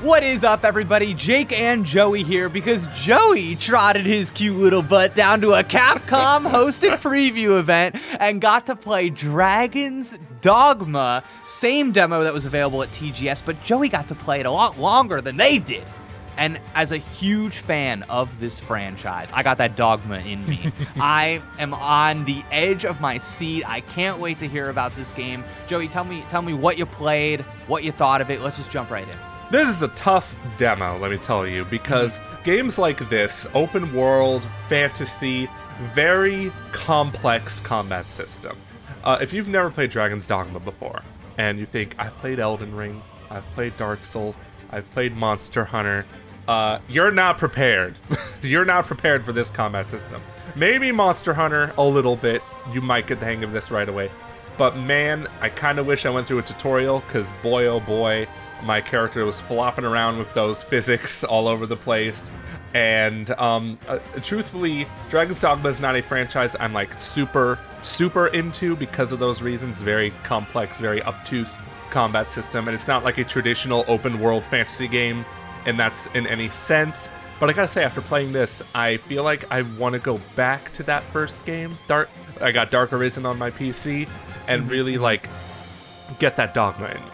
What is up, everybody? Jake and Joey here because Joey trotted his cute little butt down to a Capcom hosted preview event and got to play Dragon's Dogma, same demo that was available at TGS, but Joey got to play it a lot longer than they did. And as a huge fan of this franchise, I got that Dogma in me. I am on the edge of my seat. I can't wait to hear about this game. Joey, tell me what you played, what you thought of it. Let's just jump right in. This is a tough demo, let me tell you, because games like this, open world, fantasy, very complex combat system. If you've never played Dragon's Dogma before, and you think, I've played Elden Ring, I've played Dark Souls, I've played Monster Hunter, you're not prepared. You're not prepared for this combat system. Maybe Monster Hunter a little bit, you might get the hang of this right away. But man, I kind of wish I went through a tutorial, because boy oh boy, my character was flopping around with those physics all over the place. And truthfully, Dragon's Dogma is not a franchise I'm like super into because of those reasons. Very complex, very obtuse combat system, and it's not like a traditional open world fantasy game, and that's in any sense. But I gotta say, after playing this, I feel like I want to go back to that first game. I got Dark Arisen on my PC, and really like get that Dogma in me,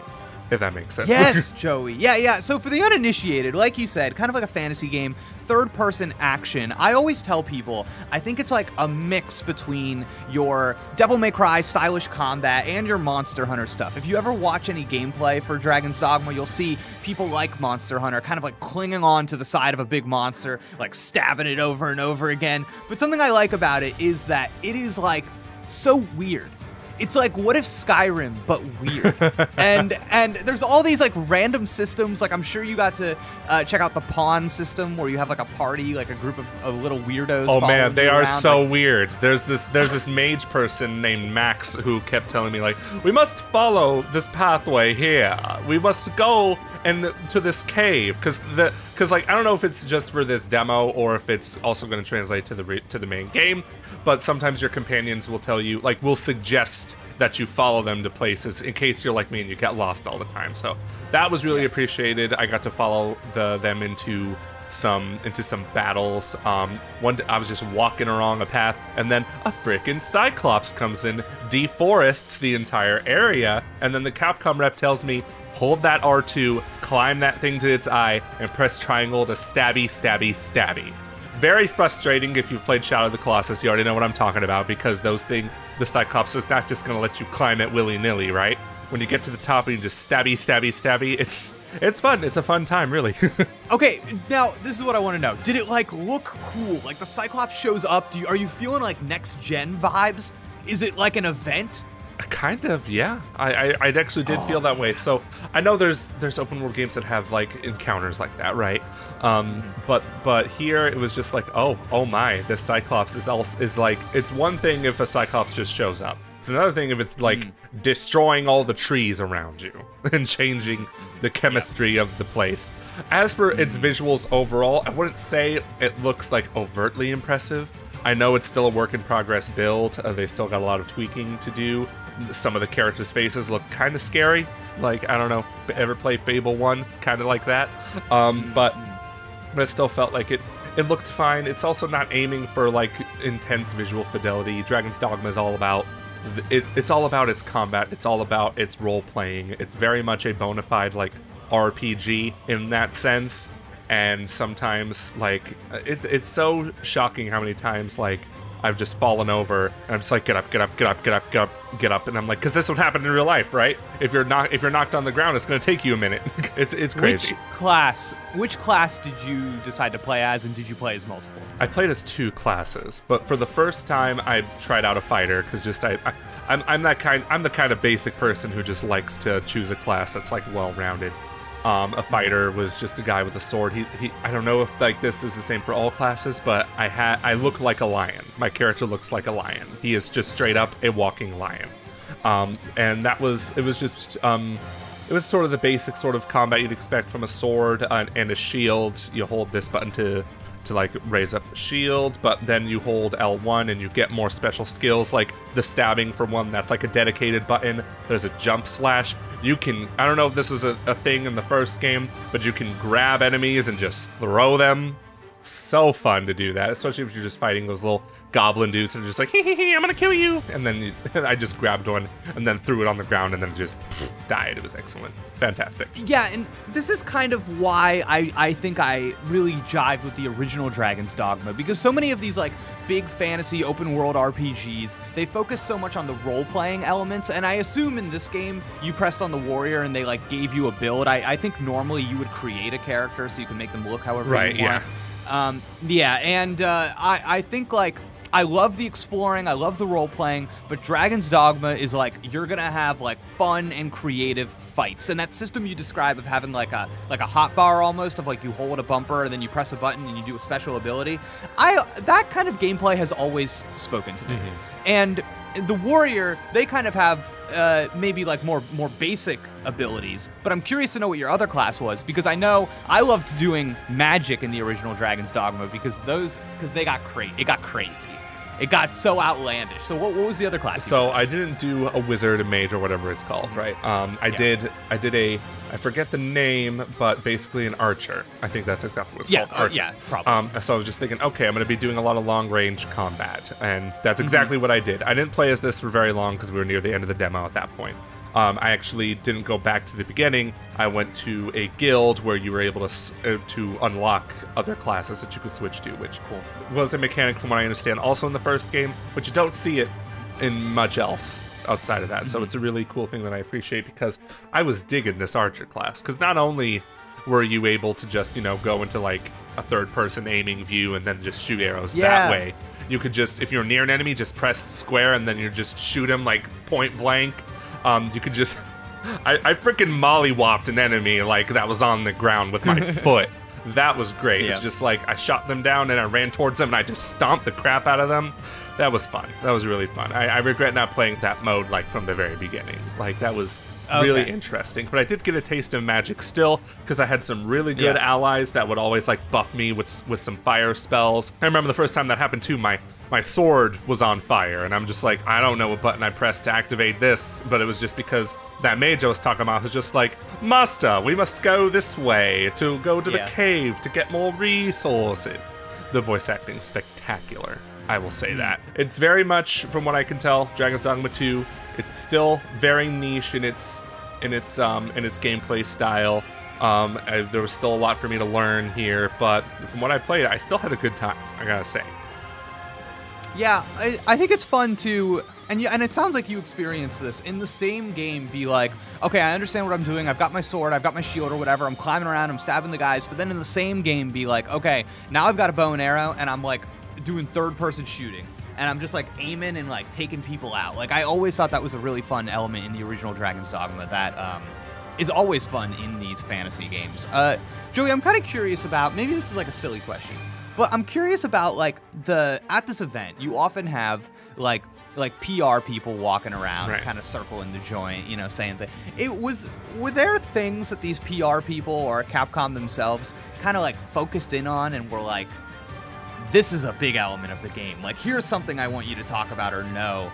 if that makes sense. Yes, Joey. Yeah. So for the uninitiated, like you said, kind of like a fantasy game, third-person action. I always tell people, I think it's like a mix between your Devil May Cry stylish combat and your Monster Hunter stuff. If you ever watch any gameplay for Dragon's Dogma, you'll see people like Monster Hunter kind of like clinging on to the side of a big monster, like stabbing it over and over again. But something I like about it is that it is like so weird. It's like, what if Skyrim, but weird? and there's all these like random systems. Like I'm sure you got to check out the pawn system where you have like a party, like a group of little weirdos. Oh man, they are so like, weird. There's this mage person named Max who kept telling me like, we must follow this pathway here. We must go and to this cave because like I don't know if it's just for this demo or if it's also going to translate to the main game. But sometimes your companions will tell you, like, will suggest that you follow them to places in case you're like me and you get lost all the time. So that was really appreciated. I got to follow them into some battles. One day I was just walking along a path, and then a frickin' Cyclops comes in, deforests the entire area, and then the Capcom rep tells me, hold that R2, climb that thing to its eye, and press triangle to stabby, stabby, stabby. Very frustrating. If you've played Shadow of the Colossus, you already know what I'm talking about, because the Cyclops is not just going to let you climb it willy-nilly, right? When you get to the top and you just stabby, stabby, stabby, it's fun. It's a fun time, really. Okay, now this is what I want to know. Did it like look cool? Like the Cyclops shows up, are you feeling like next-gen vibes? Is it like an event? Kind of, yeah. I actually did feel that way. So I know there's open world games that have like encounters like that, right? But here it was just like, oh my, this Cyclops is like, it's one thing if a Cyclops just shows up. It's another thing if it's like destroying all the trees around you and changing the chemistry of the place. As for its visuals overall, I wouldn't say it looks like overtly impressive. I know it's still a work in progress build. They still got a lot of tweaking to do. Some of the characters' faces look kind of scary. Like, I don't know, ever play Fable 1? Kind of like that. But it still felt like it looked fine. It's also not aiming for, like, intense visual fidelity. Dragon's Dogma is all about... It's all about its combat. It's all about its role-playing. It's very much a bona fide, like, RPG in that sense. And sometimes, like, it's so shocking how many times, like, I've just fallen over, and I'm just like, get up, and I'm like, because this would happen in real life, right? If you're knocked on the ground, it's gonna take you a minute. It's crazy. Which class did you decide to play as, and did you play as multiple? I played as 2 classes, but for the first time, I tried out a fighter because just I'm the kind of basic person who just likes to choose a class that's like well-rounded. A fighter was just a guy with a sword. I don't know if like this is the same for all classes, but I look like a lion. My character looks like a lion. He is just straight up a walking lion. And it was sort of the basic sort of combat you'd expect from a sword and a shield. You hold this button to to like raise up a shield, but then you hold L1 and you get more special skills like the stabbing for one that's like a dedicated button. There's a jump slash. You can, I don't know if this was a thing in the first game, but you can grab enemies and just throw them. So fun to do that, especially if you're just fighting those little goblin dudes and just like, hee, I'm gonna kill you. And then I just grabbed one and then threw it on the ground and then just died. It was excellent. Fantastic. Yeah, and this is kind of why I think I really jived with the original Dragon's Dogma, because so many of these like big fantasy open world RPGs, they focus so much on the role-playing elements, and I assume in this game you pressed on the warrior and they like gave you a build. I think normally you would create a character so you can make them look however you want. Yeah. I think like I love the exploring, I love the role playing, but Dragon's Dogma is like you're gonna have like fun and creative fights, and that system you describe of having like a hot bar almost, of like you hold a bumper and then you press a button and you do a special ability. That kind of gameplay has always spoken to me, and the warrior, they kind of have maybe like more basic abilities, but I'm curious to know what your other class was, because I know I loved doing magic in the original Dragon's Dogma because they got it got crazy. It got so outlandish. So what was the other class? So I didn't do a wizard, a mage, or whatever it's called, right? I did I forget the name, but basically an archer. I think that's exactly what it's called. Archer. Yeah, probably. So I was just thinking, okay, I'm going to be doing a lot of long-range combat, and that's exactly what I did. I didn't play as this for very long because we were near the end of the demo at that point. I actually didn't go back to the beginning. I went to a guild where you were able to unlock other classes that you could switch to, which was a mechanic from what I understand also in the first game, but you don't see it in much else outside of that. So it's a really cool thing that I appreciate, because I was digging this archer class, because not only were you able to just, go into like a third-person aiming view and then just shoot arrows that way, you could just, if you're near an enemy, just press square and then you just shoot him like point blank. You could just... I freaking mollywopped an enemy like that was on the ground with my foot. That was great. It's just like I shot them down and I ran towards them and I just stomped the crap out of them. That was fun. That was really fun. I regret not playing that mode like from the very beginning. Like that was really interesting. But I did get a taste of magic still, because I had some really good allies that would always like buff me with some fire spells. I remember the first time that happened too, my sword was on fire, and I'm just like, I don't know what button I pressed to activate this, but it was just because that mage I was talking about was just like, Master, we must go this way to go to the cave to get more resources. The voice acting spectacular, I will say that. It's very much, from what I can tell, Dragon's Dogma 2. It's still very niche in its gameplay style. There was still a lot for me to learn here, but from what I played, I still had a good time, I gotta say. Yeah, I think it's fun to, and it sounds like you experienced this, in the same game be like, okay, I understand what I'm doing, I've got my sword, I've got my shield or whatever, I'm climbing around, I'm stabbing the guys, but then in the same game be like, okay, now I've got a bow and arrow, and I'm like doing third-person shooting, and I'm just like aiming and like taking people out. Like I always thought that was a really fun element in the original Dragon's Dogma that is always fun in these fantasy games. Joey, I'm kind of curious about, maybe this is like a silly question, but I'm curious about like at this event, you often have like PR people walking around, kind of circling the joint, saying that were there things that these PR people or Capcom themselves kind of like focused in on and were like, this is a big element of the game. Like, here's something I want you to talk about or know.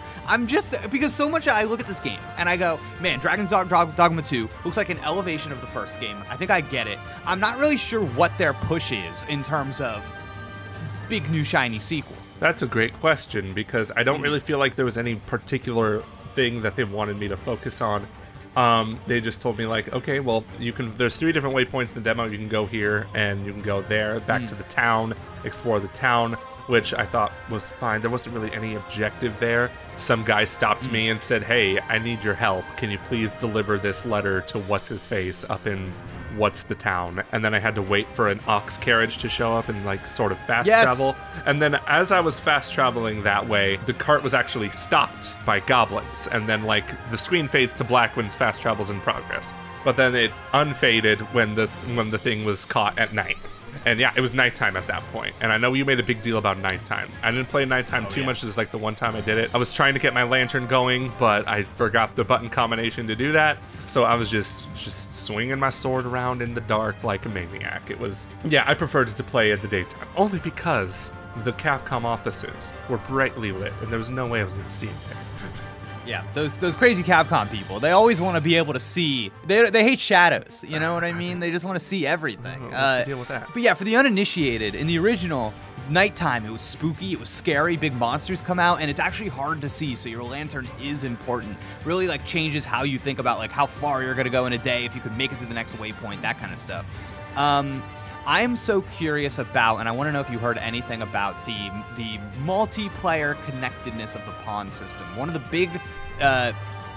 Because so much I look at this game and I go, man, Dragon's Dogma 2 looks like an elevation of the first game. I think I get it. I'm not really sure what their push is in terms of big new shiny sequel. That's a great question, because I don't really feel like there was any particular thing that they wanted me to focus on. They just told me like, okay, well, there's 3 different waypoints in the demo. You can go here and you can go there, back to the town, explore the town, which I thought was fine. There wasn't really any objective there. Some guy stopped me and said, hey, I need your help. Can you please deliver this letter to what's-his-face up in what's the town? And then I had to wait for an ox carriage to show up and like sort of fast travel. And then as I was fast traveling that way, the cart was actually stopped by goblins. And then like the screen fades to black when fast travel's in progress. But then it unfaded when the thing was caught at night. And yeah, it was nighttime at that point. And I know you made a big deal about nighttime. I didn't play nighttime too much. This is like the one time I did it. I was trying to get my lantern going, but I forgot the button combination to do that. So I was just swinging my sword around in the dark like a maniac. It was, yeah, I preferred to play at the daytime. Only because the Capcom offices were brightly lit and there was no way I was going to see it there. Yeah, those crazy Capcom people, they always want to be able to see. They hate shadows, you know what I mean? They just want to see everything. What's the deal with that? But yeah, for the uninitiated, in the original, nighttime, it was spooky, it was scary, big monsters come out, and it's actually hard to see, so your lantern is important. Really like changes how you think about like how far you're gonna go in a day, if you could make it to the next waypoint, that kind of stuff. I'm so curious about, and I want to know if you heard anything about the multiplayer connectedness of the pawn system. One of the big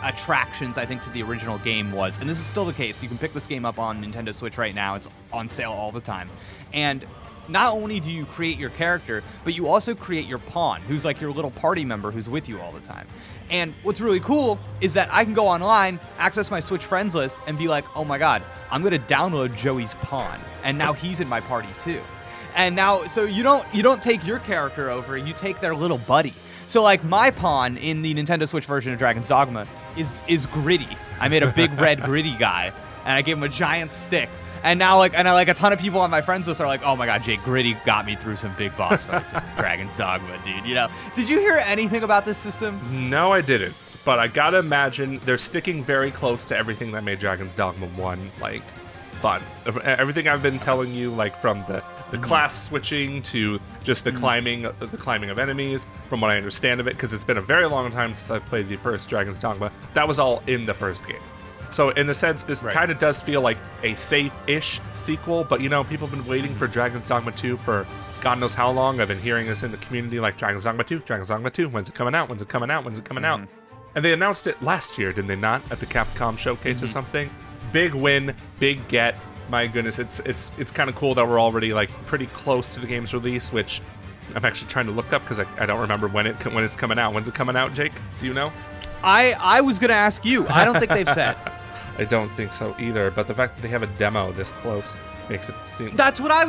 attractions, I think, to the original game was, and this is still the case, you can pick this game up on Nintendo Switch right now, it's on sale all the time, and not only do you create your character, but you also create your pawn, who's like your little party member who's with you all the time. And what's really cool is that I can go online, access my Switch friends list, and be like, oh my god, I'm gonna download Joey's pawn, and now he's in my party too. And now, so you don't take your character over, you take their little buddy. So like my pawn in the Nintendo Switch version of Dragon's Dogma is Gritty. I made a big red Gritty guy, and I gave him a giant stick. And now, a ton of people on my friends list are like, oh my god, Jake, Gritty got me through some big boss fights in Dragon's Dogma, dude. You know, did you hear anything about this system? No, I didn't. But I gotta imagine they're sticking very close to everything that made Dragon's Dogma 1, like, fun. Everything I've been telling you, like, from the class switching to just the climbing of enemies, from what I understand of it, because it's been a very long time since I played the first Dragon's Dogma, that was all in the first game. So in a sense, this kind of does feel like a safe-ish sequel, but you know, people have been waiting for Dragon's Dogma 2 for God knows how long. I've been hearing this in the community, like, Dragon's Dogma 2, Dragon's Dogma 2, when's it coming out, when's it coming out, when's it coming out? And they announced it last year, didn't they not, at the Capcom showcase or something? Big win, big get. My goodness, it's kind of cool that we're already like pretty close to the game's release, which I'm actually trying to look up because I don't remember when it's coming out. When's it coming out, Jake? Do you know? I was gonna ask you. I don't think they've said. I don't think so either, but the fact that they have a demo this close makes it seem... That's why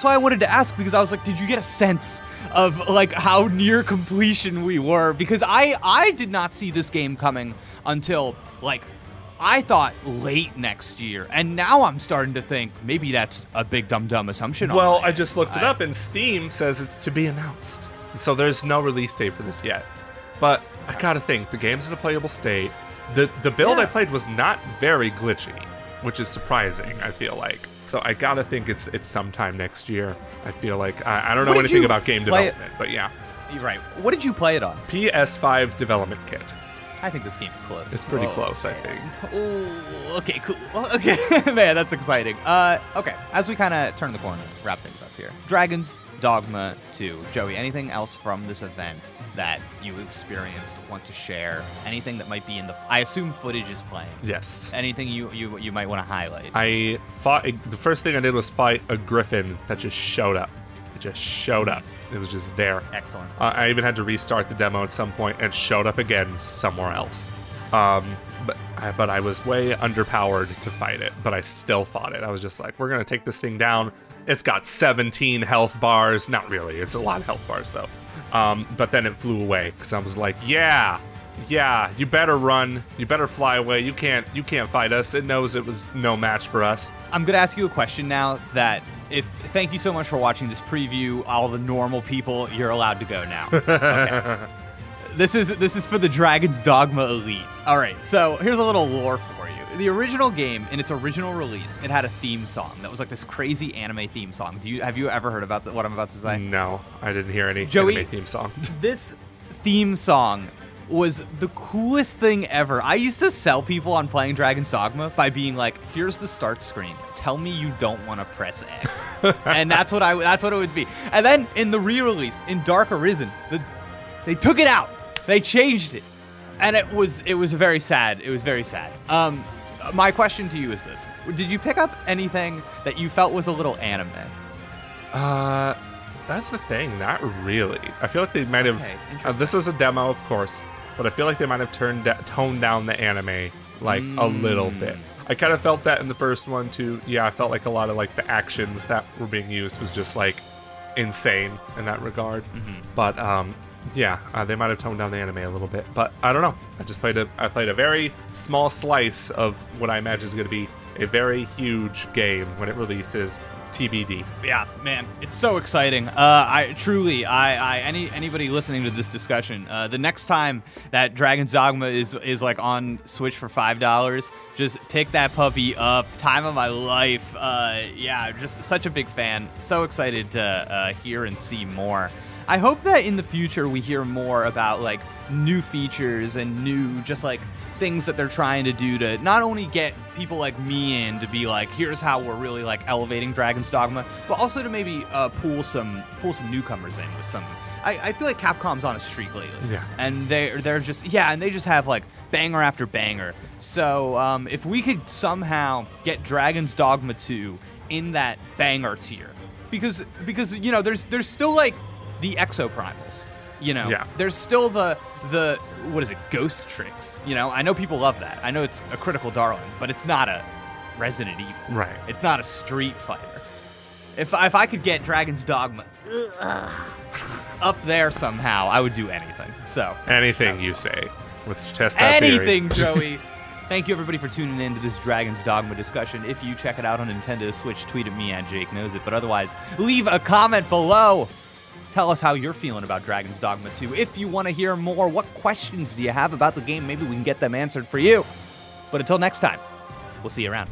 I wanted to ask, because I was like, did you get a sense of like how near completion we were? Because I did not see this game coming until like I thought late next year, and now I'm starting to think maybe that's a big dumb assumption. Well, I just looked it up, and Steam says it's to be announced, so there's no release date for this yet. But I gotta think, the game's in a playable state. The build I played was not very glitchy, which is surprising, I feel like. So I gotta think it's sometime next year. I feel like I don't know anything about game development, but yeah. You're right. What did you play it on? PS5 development kit. I think this game's close. It's pretty close, I think. Oh, okay, cool. Okay, man, that's exciting. Okay, as we kind of turn the corner, wrap things up here. Dragon's Dogma 2. Joey, anything else from this event that you experienced, want to share? Anything that might be in the... I assume footage is playing. Yes. Anything you might want to highlight? I fought... The first thing I did was fight a griffin that just showed up. It just showed up. It was just there. Excellent. I even had to restart the demo at some point, and it showed up again somewhere else. But I was way underpowered to fight it, but I still fought it. I was just like, we're going to take this thing down. It's got 17 health bars. Not really. It's a lot of health bars, though. But then it flew away, because I was like, yeah, you better run. You better fly away. You can't fight us. It knows it was no match for us. I'm going to ask you a question now that... Thank you so much for watching this preview. All the normal people, you're allowed to go now. Okay. This is for the Dragon's Dogma Elite. All right, so here's a little lore for you. The original game, in its original release, it had a theme song that was like this crazy anime theme song. Have you ever heard about what I'm about to say? No, I didn't hear any Joey, anime theme song. This theme song was the coolest thing ever. I used to sell people on playing Dragon's Dogma by being like, here's the start screen. Tell me you don't want to press X. And that's what it would be. And then in the re-release, in Dark Arisen, they took it out. They changed it. And it was very sad. It was very sad. My question to you is this. Did you pick up anything that you felt was a little anime? That's the thing, not really. I feel like they might have... this is a demo, of course, but I feel like they might have toned down the anime, like, a little bit. I kind of felt that in the first one too. Yeah, I felt like a lot of like the actions that were being used was just like insane in that regard. But yeah, they might have toned down the anime a little bit, but I don't know. I played a very small slice of what I imagine is going to be a very huge game when it releases. TBD. Yeah, man, it's so exciting. Anybody listening to this discussion, the next time that Dragon's Dogma is like on Switch for $5, just pick that puppy up. Time of my life. Yeah, just such a big fan. So excited to hear and see more. I hope that in the future we hear more about like new features and new just like things that they're trying to do to not only get people like me in to be like, here's how we're really like elevating Dragon's Dogma, but also to maybe pull some newcomers in with some. I feel like Capcom's on a streak lately. Yeah. And they're just and they just have like banger after banger. So if we could somehow get Dragon's Dogma 2 in that banger tier, because you know there's still like the Exoprimals. You know, there's still the what is it, Ghost Tricks. You know, I know people love that. I know it's a critical darling, but it's not a Resident Evil. Right. It's not a Street Fighter. If I could get Dragon's Dogma up there somehow, I would do anything. So anything you say. Let's test that anything, theory. Joey. Thank you everybody for tuning in to this Dragon's Dogma discussion. If you check it out on Nintendo Switch, tweet at me at Jake Knows It. But otherwise, leave a comment below. Tell us how you're feeling about Dragon's Dogma 2. If you want to hear more, what questions do you have about the game? Maybe we can get them answered for you. But until next time, we'll see you around.